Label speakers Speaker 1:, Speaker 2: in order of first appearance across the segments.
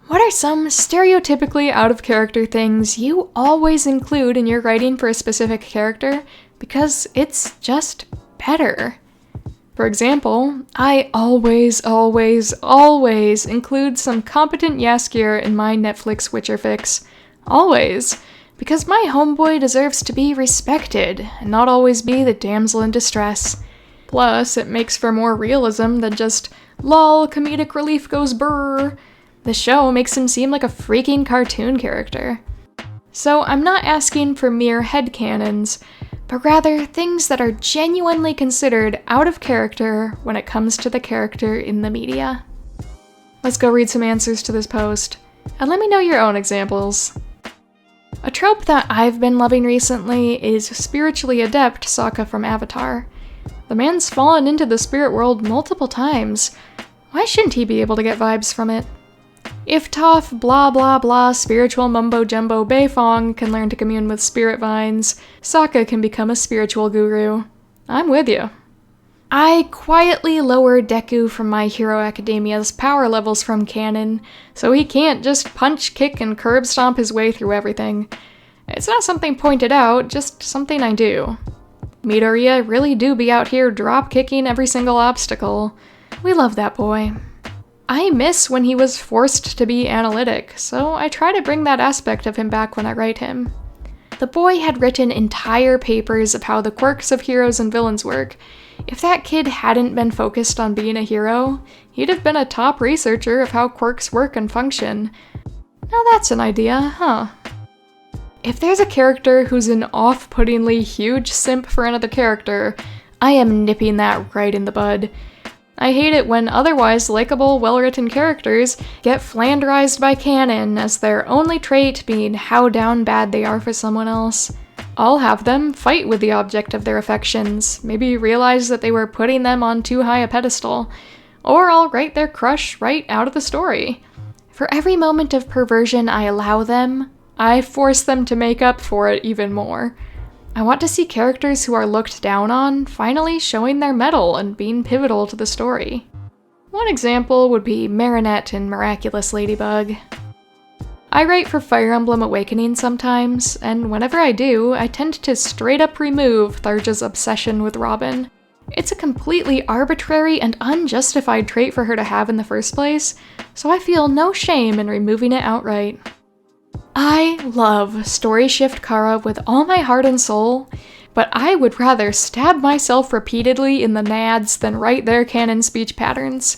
Speaker 1: What are some stereotypically out-of-character things you always include in your writing for a specific character because it's just better? For example, I always include some competent Jaskier in my Netflix Witcher fics. Always. Because my homeboy deserves to be respected, and not always be the damsel in distress. Plus, it makes for more realism than just, lol, comedic relief goes brrr. The show makes him seem like a freaking cartoon character. So I'm not asking for mere headcanons, but rather things that are genuinely considered out of character when it comes to the character in the media. Let's go read some answers to this post, and let me know your own examples. A trope that I've been loving recently is spiritually adept Sokka from Avatar. The man's fallen into the spirit world multiple times. Why shouldn't he be able to get vibes from it? If Toph blah blah blah spiritual mumbo jumbo Beifong can learn to commune with spirit vines, Sokka can become a spiritual guru. I'm with you. I quietly lower Deku from My Hero Academia's power levels from canon, so he can't just punch, kick, and curb stomp his way through everything. It's not something pointed out, just something I do. Midoriya really do be out here drop-kicking every single obstacle. We love that boy. I miss when he was forced to be analytic, so I try to bring that aspect of him back when I write him. The boy had written entire papers of how the quirks of heroes and villains work. If that kid hadn't been focused on being a hero, he'd have been a top researcher of how quirks work and function. Now that's an idea, huh? If there's a character who's an off-puttingly huge simp for another character, I am nipping that right in the bud. I hate it when otherwise likable, well-written characters get flanderized by canon as their only trait being how down bad they are for someone else. I'll have them fight with the object of their affections, maybe realize that they were putting them on too high a pedestal, or I'll write their crush right out of the story. For every moment of perversion I allow them, I force them to make up for it even more. I want to see characters who are looked down on finally showing their mettle and being pivotal to the story. One example would be Marinette in Miraculous Ladybug. I write for Fire Emblem Awakening sometimes, and whenever I do, I tend to straight up remove Tharja's obsession with Robin. It's a completely arbitrary and unjustified trait for her to have in the first place, so I feel no shame in removing it outright. I love Story Shift Kara with all my heart and soul, but I would rather stab myself repeatedly in the nads than write their canon speech patterns.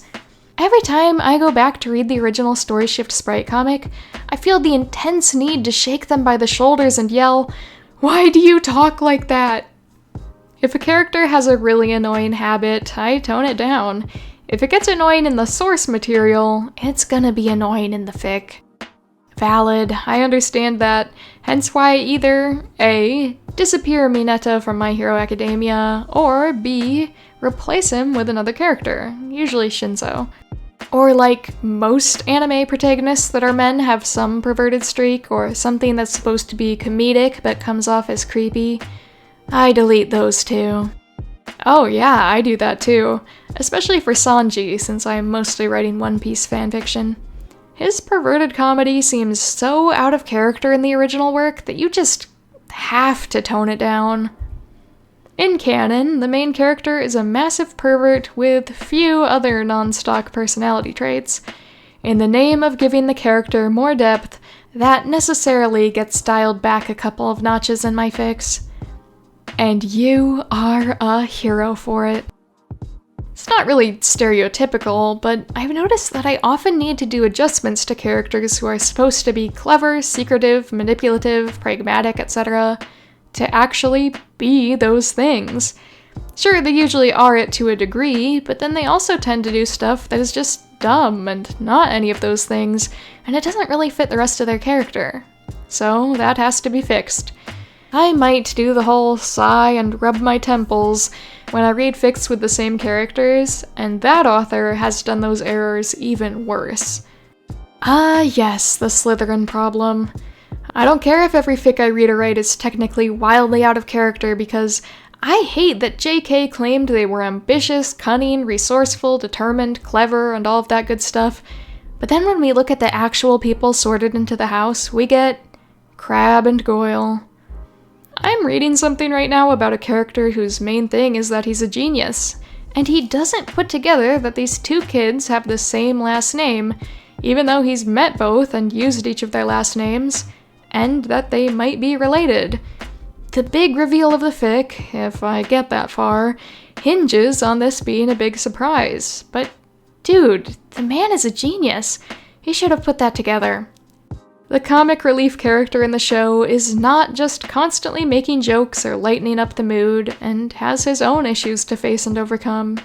Speaker 1: Every time I go back to read the original Story Shift Sprite comic, I feel the intense need to shake them by the shoulders and yell, "Why do you talk like that?" If a character has a really annoying habit, I tone it down. If it gets annoying in the source material, it's gonna be annoying in the fic. Valid, I understand that, hence why either A. disappear Mineta from My Hero Academia, or B. replace him with another character, usually Shinzo. Or like most anime protagonists that are men have some perverted streak, or something that's supposed to be comedic but comes off as creepy. I delete those too. Oh yeah, I do that too, especially for Sanji since I'm mostly writing One Piece fanfiction. His perverted comedy seems so out of character in the original work that you just have to tone it down. In canon, the main character is a massive pervert with few other non-stock personality traits. In the name of giving the character more depth, that necessarily gets dialed back a couple of notches in my fics. And you are a hero for it. It's not really stereotypical, but I've noticed that I often need to do adjustments to characters who are supposed to be clever, secretive, manipulative, pragmatic, etc., to actually be those things. Sure, they usually are it to a degree, but then they also tend to do stuff that is just dumb and not any of those things, and it doesn't really fit the rest of their character. So that has to be fixed. I might do the whole sigh and rub my temples when I read fics with the same characters, and that author has done those errors even worse. Ah yes, the Slytherin problem. I don't care if every fic I read or write is technically wildly out of character because I hate that JK claimed they were ambitious, cunning, resourceful, determined, clever, and all of that good stuff, But then when we look at the actual people sorted into the house, we get Crab and Goyle. I'm reading something right now about a character whose main thing is that he's a genius, and he doesn't put together that these two kids have the same last name, even though he's met both and used each of their last names, and that they might be related. The big reveal of the fic, if I get that far, hinges on this being a big surprise. But dude, the man is a genius. He should have put that together. The comic relief character in the show is not just constantly making jokes or lightening up the mood, and has his own issues to face and overcome.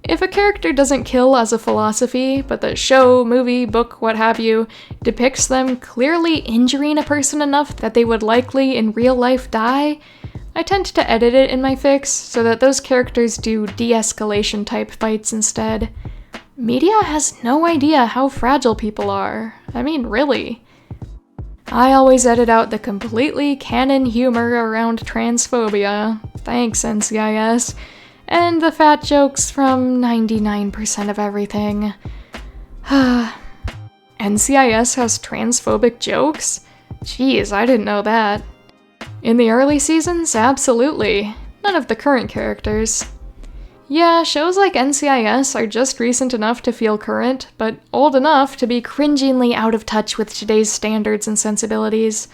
Speaker 1: If a character doesn't kill as a philosophy, but the show, movie, book, what have you, depicts them clearly injuring a person enough that they would likely in real life die, I tend to edit it in my fics so that those characters do de-escalation type fights instead. Media has no idea how fragile people are. I mean, really. I always edit out the completely canon humor around transphobia, thanks NCIS, and the fat jokes from 99% of everything. NCIS has transphobic jokes? Jeez, I didn't know that. In the early seasons, absolutely. None of the current characters. Yeah, shows like NCIS are just recent enough to feel current, but old enough to be cringingly out of touch with today's standards and sensibilities.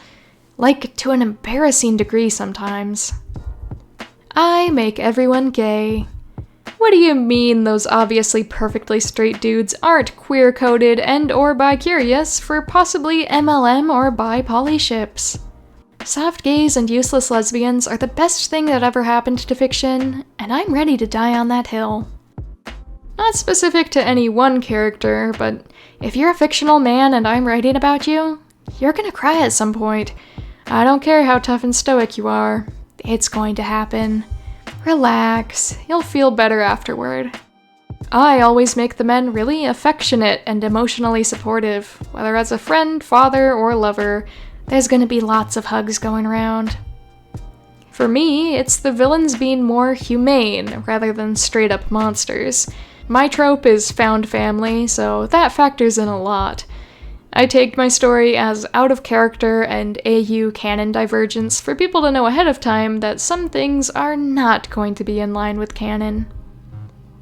Speaker 1: Like, to an embarrassing degree sometimes. I make everyone gay. What do you mean those obviously perfectly straight dudes aren't queer-coded and or bi-curious for possibly MLM or bi-poly ships? Soft gays and useless lesbians are the best thing that ever happened to fiction, and I'm ready to die on that hill. Not specific to any one character, but if you're a fictional man and I'm writing about you, you're gonna cry at some point. I don't care how tough and stoic you are. It's going to happen. Relax, you'll feel better afterward. I always make the men really affectionate and emotionally supportive, whether as a friend, father, or lover. There's gonna be lots of hugs going around. For me, it's the villains being more humane rather than straight up monsters. My trope is found family, so that factors in a lot. I take my story as out of character and AU canon divergence for people to know ahead of time that some things are not going to be in line with canon.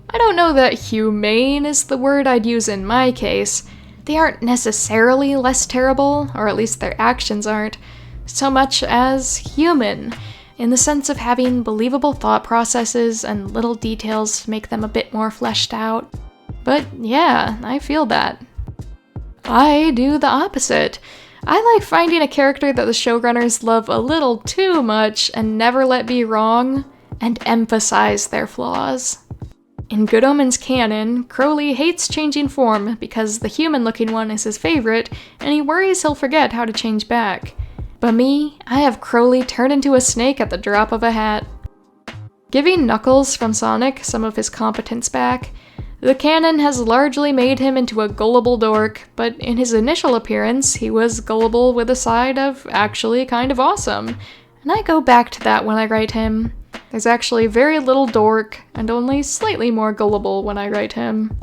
Speaker 1: I don't know that humane is the word I'd use in my case. They aren't necessarily less terrible, or at least their actions aren't, so much as human, in the sense of having believable thought processes and little details to make them a bit more fleshed out. But yeah, I feel that. I do the opposite. I like finding a character that the showrunners love a little too much and never let be wrong, and emphasize their flaws. In Good Omens canon, Crowley hates changing form because the human-looking one is his favorite, and he worries he'll forget how to change back. But me, I have Crowley turn into a snake at the drop of a hat. Giving Knuckles from Sonic some of his competence back, the canon has largely made him into a gullible dork, but in his initial appearance, he was gullible with a side of actually kind of awesome, and I go back to that when I write him. There's actually very little dork, and only slightly more gullible when I write him.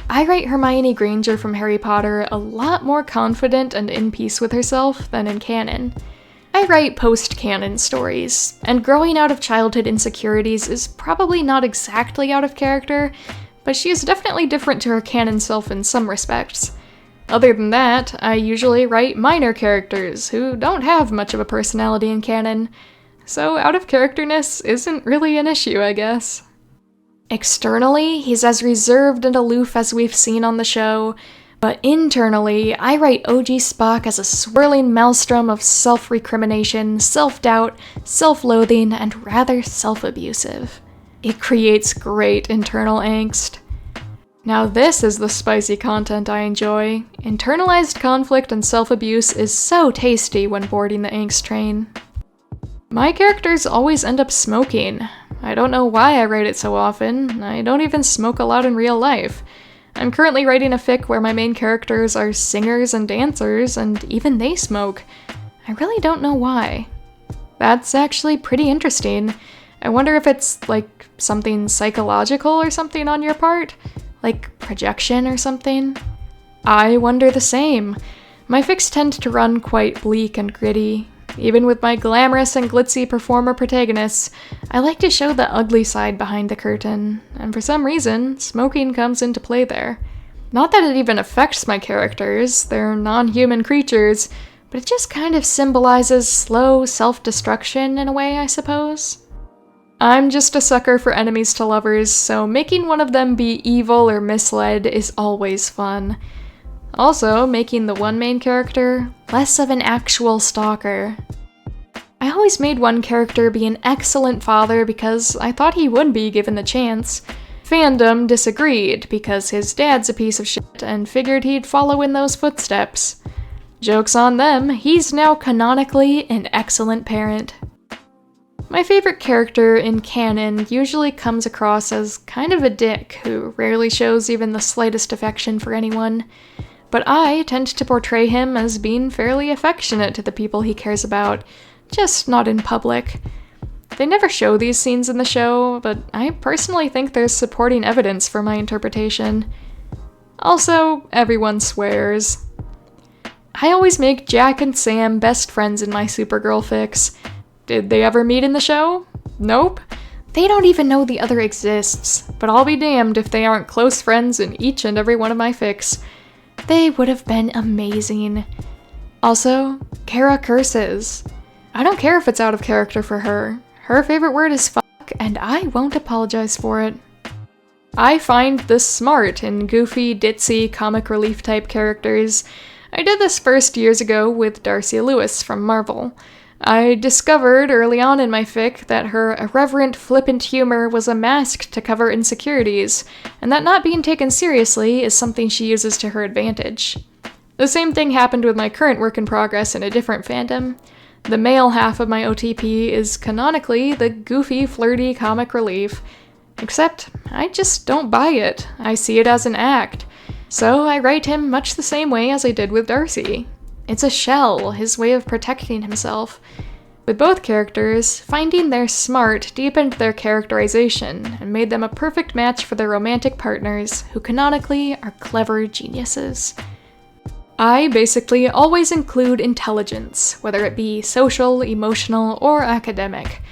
Speaker 1: I write Hermione Granger from Harry Potter a lot more confident and in peace with herself than in canon. I write post-canon stories, and growing out of childhood insecurities is probably not exactly out of character, but she is definitely different to her canon self in some respects. Other than that, I usually write minor characters who don't have much of a personality in canon, so out-of-characterness isn't really an issue, I guess. Externally, he's as reserved and aloof as we've seen on the show, but internally, I write OG Spock as a swirling maelstrom of self-recrimination, self-doubt, self-loathing, and rather self-abusive. It creates great internal angst. Now this is the spicy content I enjoy. Internalized conflict and self-abuse is so tasty when boarding the angst train. My characters always end up smoking. I don't know why I write it so often. I don't even smoke a lot in real life. I'm currently writing a fic where my main characters are singers and dancers, and even they smoke. I really don't know why. That's actually pretty interesting. I wonder if it's, like, something psychological or something on your part? Like projection or something? I wonder the same. My fics tend to run quite bleak and gritty. Even with my glamorous and glitzy performer protagonists, I like to show the ugly side behind the curtain, and for some reason, smoking comes into play there. Not that it even affects my characters, they're non-human creatures, but it just kind of symbolizes slow self-destruction in a way, I suppose. I'm just a sucker for enemies to lovers, so making one of them be evil or misled is always fun. Also, making the one main character less of an actual stalker. I always made one character be an excellent father because I thought he would be given the chance. Fandom disagreed because his dad's a piece of shit and figured he'd follow in those footsteps. Joke's on them, he's now canonically an excellent parent. My favorite character in canon usually comes across as kind of a dick who rarely shows even the slightest affection for anyone. But I tend to portray him as being fairly affectionate to the people he cares about, just not in public. They never show these scenes in the show, but I personally think there's supporting evidence for my interpretation. Also, everyone swears. I always make Jack and Sam best friends in my Supergirl fics. Did they ever meet in the show? Nope. They don't even know the other exists, but I'll be damned if they aren't close friends in each and every one of my fics. They would have been amazing. Also, Kara curses. I don't care if it's out of character for her. Her favorite word is fuck, and I won't apologize for it. I find this smart in goofy, ditzy, comic relief type characters. I did this first years ago with Darcy Lewis from Marvel. I discovered early on in my fic that her irreverent, flippant humor was a mask to cover insecurities, and that not being taken seriously is something she uses to her advantage. The same thing happened with my current work in progress in a different fandom. The male half of my OTP is canonically the goofy, flirty comic relief. Except, I just don't buy it. I see it as an act. So I write him much the same way as I did with Darcy. It's a shell, his way of protecting himself. With both characters, finding their smart deepened their characterization and made them a perfect match for their romantic partners, who canonically are clever geniuses. I basically always include intelligence, whether it be social, emotional, or academic.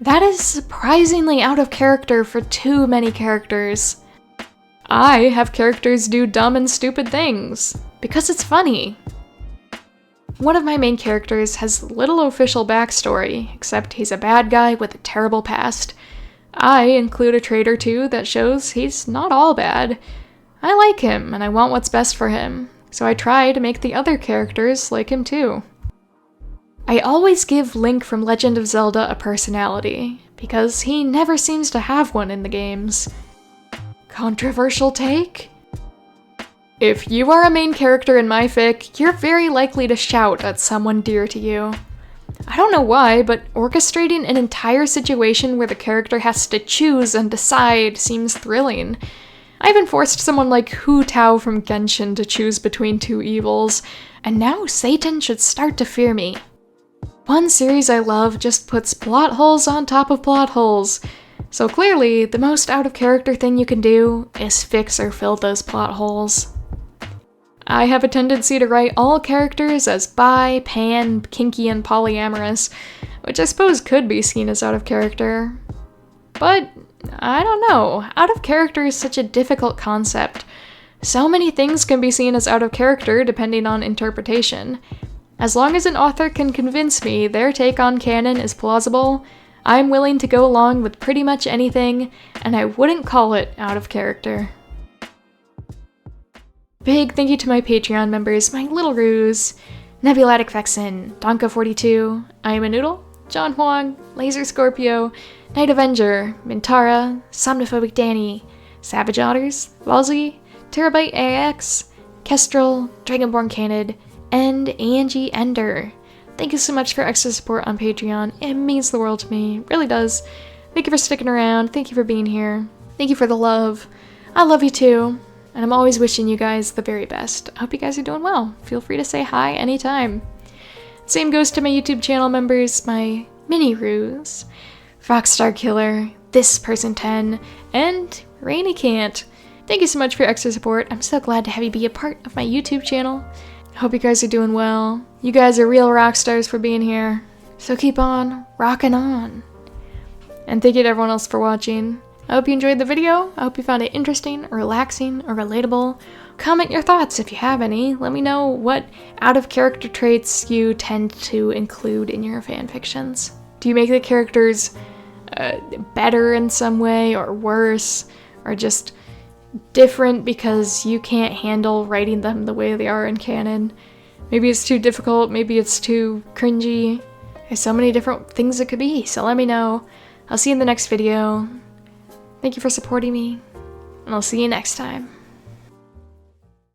Speaker 1: That is surprisingly out of character for too many characters. I have characters do dumb and stupid things, because it's funny. One of my main characters has little official backstory, except he's a bad guy with a terrible past. I include a trait or two that shows he's not all bad. I like him, and I want what's best for him, so I try to make the other characters like him too. I always give Link from Legend of Zelda a personality, because he never seems to have one in the games. Controversial take? If you are a main character in my fic, you're very likely to shout at someone dear to you. I don't know why, but orchestrating an entire situation where the character has to choose and decide seems thrilling. I even forced someone like Hu Tao from Genshin to choose between two evils, and now Satan should start to fear me. One series I love just puts plot holes on top of plot holes, so clearly the most out-of-character thing you can do is fix or fill those plot holes. I have a tendency to write all characters as bi, pan, kinky, and polyamorous, which I suppose could be seen as out of character. But, I don't know, out of character is such a difficult concept. So many things can be seen as out of character depending on interpretation. As long as an author can convince me their take on canon is plausible, I'm willing to go along with pretty much anything, and I wouldn't call it out of character. Big thank you to my Patreon members, my little ruse, Nebulatic Vexen, Donka42, I Am a Noodle, John Huang, Laser Scorpio, Night Avenger, Mintara, Somnophobic Danny, Savage Otters, Valzy, Terabyte AX, Kestrel, Dragonborn Canid, and Angie Ender. Thank you so much for extra support on Patreon. It means the world to me, it really does. Thank you for sticking around, thank you for being here, thank you for the love. I love you too. And I'm always wishing you guys the very best. I hope you guys are doing well. Feel free to say hi anytime. Same goes to my YouTube channel members, my mini ruse, Rockstar Killer, This Person 10, and Rainy Can't. Thank you so much for your extra support. I'm so glad to have you be a part of my YouTube channel. I hope you guys are doing well. You guys are real rock stars for being here. So keep on rocking on. And thank you to everyone else for watching. I hope you enjoyed the video. I hope you found it interesting, or relaxing, or relatable. Comment your thoughts if you have any. Let me know what out-of-character traits you tend to include in your fanfictions. Do you make the characters better in some way, or worse, or just different because you can't handle writing them the way they are in canon? Maybe it's too difficult, maybe it's too cringy. There's so many different things it could be, so let me know. I'll see you in the next video. Thank you for supporting me, and I'll see you next time.